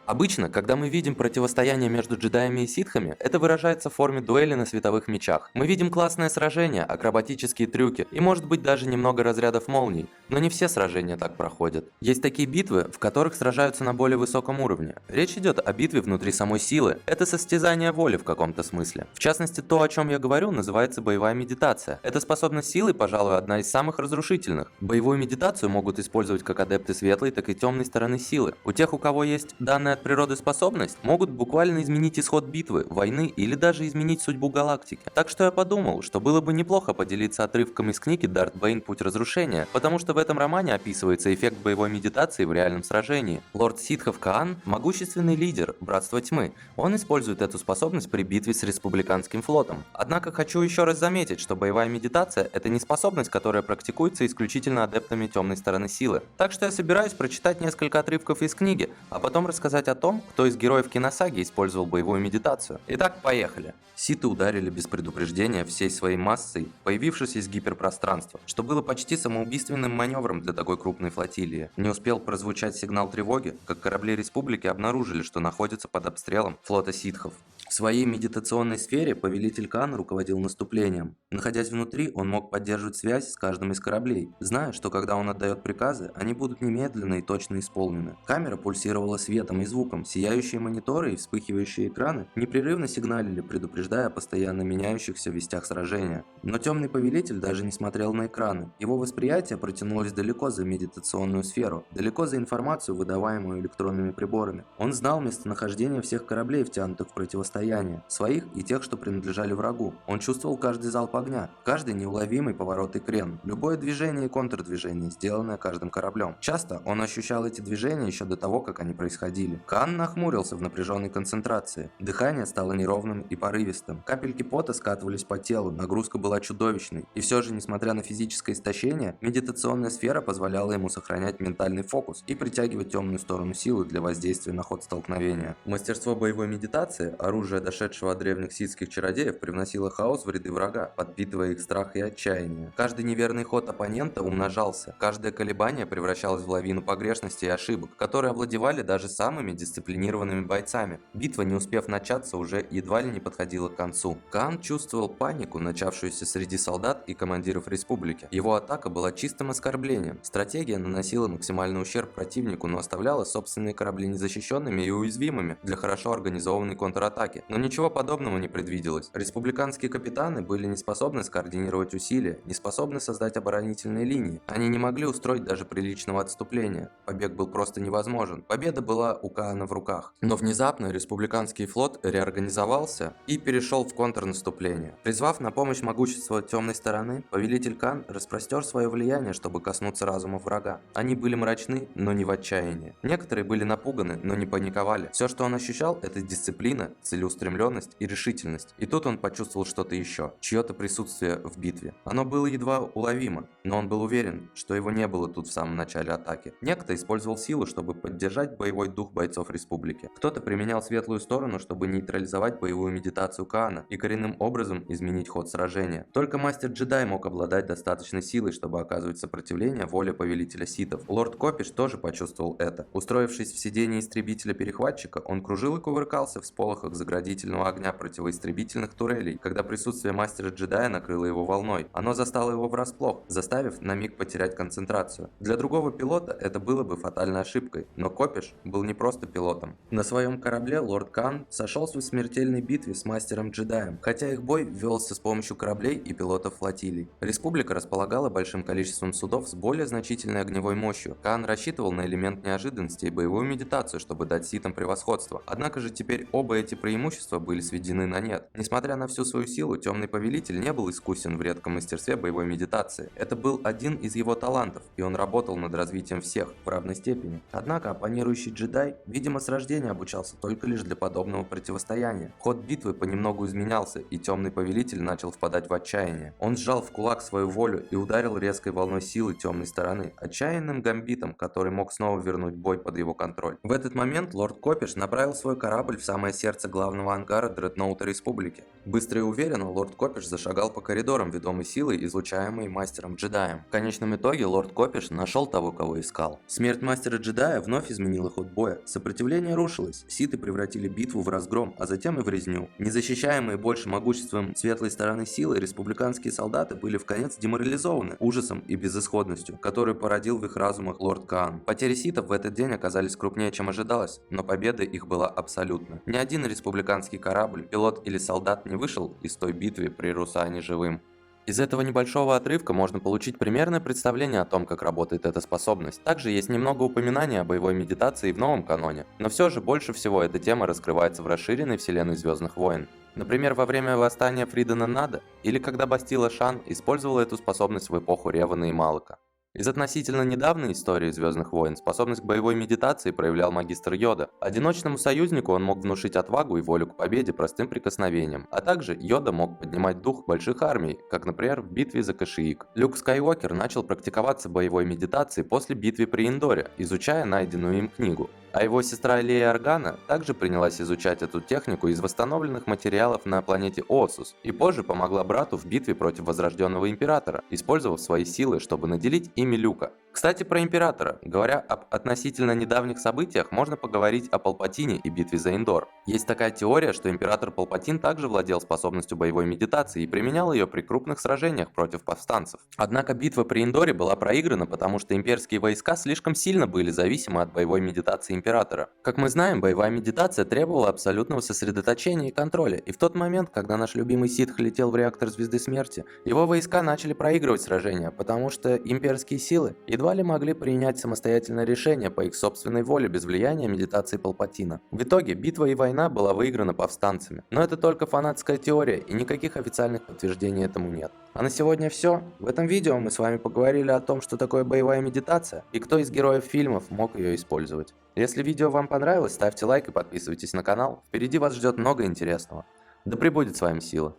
Обычно, когда мы видим противостояние между джедаями и ситхами, это выражается в форме дуэли на световых мечах. Мы видим классное сражение, акробатические трюки и может быть даже немного разрядов молний, но не все сражения так проходят. Есть такие битвы, в которых сражаются на более высоком уровне. Речь идет о битве внутри самой силы, это состязание воли в каком-то смысле. В частности, то, о чем я говорю, называется боевая медитация. Эта способность силы, пожалуй, одна из самых разрушительных. Боевую медитацию могут использовать как адепты светлой, так и темной стороны силы. У тех, у кого есть данная от природы способность, могут буквально изменить исход битвы, войны или даже изменить судьбу галактики. Так что я подумал, что было бы неплохо поделиться отрывком из книги «Дарт Бэйн. Путь разрушения», потому что в этом романе описывается эффект боевой медитации в реальном сражении. Лорд Ситхов Каан – могущественный лидер Братства Тьмы. Он использует эту способность при битве с Республиканским флотом. Однако хочу еще раз заметить, что боевая медитация – это не способность, которая практикуется исключительно адептами темной стороны силы. Так что я собираюсь прочитать несколько отрывков из книги, а потом рассказать о том, кто из героев киносаги использовал боевую медитацию. Итак, поехали. Ситы ударили без предупреждения всей своей массой, появившись из гиперпространства, что было почти самоубийственным маневром для такой крупной флотилии. Не успел прозвучать сигнал тревоги, как корабли Республики обнаружили, что находятся под обстрелом флота ситхов. В своей медитационной сфере повелитель Каан руководил наступлением. Находясь внутри, он мог поддерживать связь с каждым из кораблей, зная, что когда он отдает приказы, они будут немедленно и точно исполнены. Камера пульсировала светом и звуком, сияющие мониторы и вспыхивающие экраны непрерывно сигналили, предупреждая о постоянно меняющихся вестях сражения. Но темный повелитель даже не смотрел на экраны. Его восприятие протянулось далеко за медитационную сферу, далеко за информацию, выдаваемую электронными приборами. Он знал местонахождение всех кораблей, втянутых в противостояние, своих и тех, что принадлежали врагу. Он чувствовал каждый залп огня, каждый неуловимый поворот и крен, любое движение и контрдвижение, сделанное каждым кораблем. Часто он ощущал эти движения еще до того, как они происходили. Каан нахмурился в напряженной концентрации. Дыхание стало неровным и порывистым. Капельки пота скатывались по телу, нагрузка была чудовищной. И все же, несмотря на физическое истощение, медитационная сфера позволяла ему сохранять ментальный фокус и притягивать темную сторону силы для воздействия на ход столкновения. Мастерство боевой медитации, оружие, дошедшего от древних ситских чародеев, привносило хаос в ряды врага, подпитывая их страх и отчаяние. Каждый неверный ход оппонента умножался, каждое колебание превращалось в лавину погрешностей и ошибок, которые овладевали даже самыми дисциплинированными бойцами. Битва, не успев начаться, уже едва ли не подходила к концу. Каан чувствовал панику, начавшуюся среди солдат и командиров республики. Его атака была чистым оскорблением. Стратегия наносила максимальный ущерб противнику, но оставляла собственные корабли незащищенными и уязвимыми для хорошо организованной контратаки. Но ничего подобного не предвиделось. Республиканские капитаны были не способны скоординировать усилия, не способны создать оборонительные линии. Они не могли устроить даже приличного отступления. Побег был просто невозможен. Победа была у Каана в руках. Но внезапно республиканский флот реорганизовался и перешел в контрнаступление. Призвав на помощь могущество темной стороны, повелитель Каан распростер свое влияние, чтобы коснуться разума врага. Они были мрачны, но не в отчаянии. Некоторые были напуганы, но не паниковали. Все, что он ощущал, это дисциплина, целеустремленность и решительность. И тут он почувствовал что-то еще, чье-то присутствие в битве. Оно было едва уловимо, но он был уверен, что его не было тут в самом начале атаки. Некто использовал силу, чтобы поддержать боевой дух бойцов республики. Кто-то применял светлую сторону, чтобы нейтрализовать боевую медитацию Каана и коренным образом изменить ход сражения. Только мастер-джедай мог обладать достаточной силой, чтобы оказывать сопротивление воле повелителя ситов. Лорд Копиш тоже почувствовал это. Устроившись в сидении истребителя-перехватчика, он кружил и кувыркался в сполохах заградительного огня противоистребительных турелей, когда присутствие мастера-джедая накрыло его волной. Оно застало его врасплох, заставив на миг потерять концентрацию. Для другого пилота это было бы фатальной ошибкой, но Копиш был не просто пилотом. На своем корабле лорд Каан сошелся в смертельной битве с мастером-джедаем, хотя их бой велся с помощью кораблей и пилотов флотилий. Республика располагала большим количеством судов с более значительной огневой мощью. Каан рассчитывал на элемент неожиданности и боевую медитацию, чтобы дать ситам превосходство. Однако же теперь оба эти преимущества были сведены на нет. Несмотря на всю свою силу, темный повелитель не был искусен в редком мастерстве боевой медитации. Это был один из его талантов, и он работал над развитием всех в равной степени. Однако оппонирующий джедай, видимо, с рождения обучался только лишь для подобного противостояния. Ход битвы понемногу изменялся, и темный повелитель начал впадать в отчаяние. Он сжал в кулак свою волю и ударил резкой волной силы темной стороны, отчаянным гамбитом, который мог снова вернуть бой под его контроль. В этот момент лорд Копиш направил свой корабль в самое сердце главного ангара дредноута Республики. Быстро и уверенно лорд Копиш зашагал по коридорам, ведомой силой, излучаемой мастером-джедаем. В конечном итоге лорд Копиш нашел того, кого искал. Смерть мастера-джедая вновь изменила ход боя. С Сопротивление рушилось, ситхи превратили битву в разгром, а затем и в резню. Незащищаемые больше могуществом светлой стороны силы, республиканские солдаты были вконец деморализованы ужасом и безысходностью, который породил в их разумах лорд Каан. Потери ситхов в этот день оказались крупнее, чем ожидалось, но победа их была абсолютна. Ни один республиканский корабль, пилот или солдат не вышел из той битвы при Русане живым. Из этого небольшого отрывка можно получить примерное представление о том, как работает эта способность. Также есть немного упоминаний о боевой медитации в новом каноне, но все же больше всего эта тема раскрывается в расширенной вселенной Звездных войн. Например, во время восстания Фридана Нада, или когда Бастила Шан использовала эту способность в эпоху Ревана и Малака. Из относительно недавней истории Звездных войн способность к боевой медитации проявлял магистр Йода. Одиночному союзнику он мог внушить отвагу и волю к победе простым прикосновением, а также Йода мог поднимать дух больших армий, как, например, в битве за Кашиик. Люк Скайуокер начал практиковаться боевой медитации после битвы при Эндоре, изучая найденную им книгу. А его сестра Лея Органа также принялась изучать эту технику из восстановленных материалов на планете Осус и позже помогла брату в битве против Возрожденного Императора, использовав свои силы, чтобы наделить ими Люка. Кстати, про Императора. Говоря об относительно недавних событиях, можно поговорить о Палпатине и битве за Эндор. Есть такая теория, что Император Палпатин также владел способностью боевой медитации и применял ее при крупных сражениях против повстанцев. Однако битва при Эндоре была проиграна, потому что имперские войска слишком сильно были зависимы от боевой медитации Императора. Как мы знаем, боевая медитация требовала абсолютного сосредоточения и контроля, и в тот момент, когда наш любимый Ситх летел в реактор Звезды Смерти, его войска начали проигрывать сражения, потому что имперские силы едва ли могли принять самостоятельное решение по их собственной воле без влияния медитации Палпатина. В итоге битва и война была выиграна повстанцами. Но это только фанатская теория, и никаких официальных подтверждений этому нет. А на сегодня все. В этом видео мы с вами поговорили о том, что такое боевая медитация и кто из героев фильмов мог ее использовать. Если видео вам понравилось, ставьте лайк и подписывайтесь на канал. Впереди вас ждет много интересного. Да пребудет с вами сила.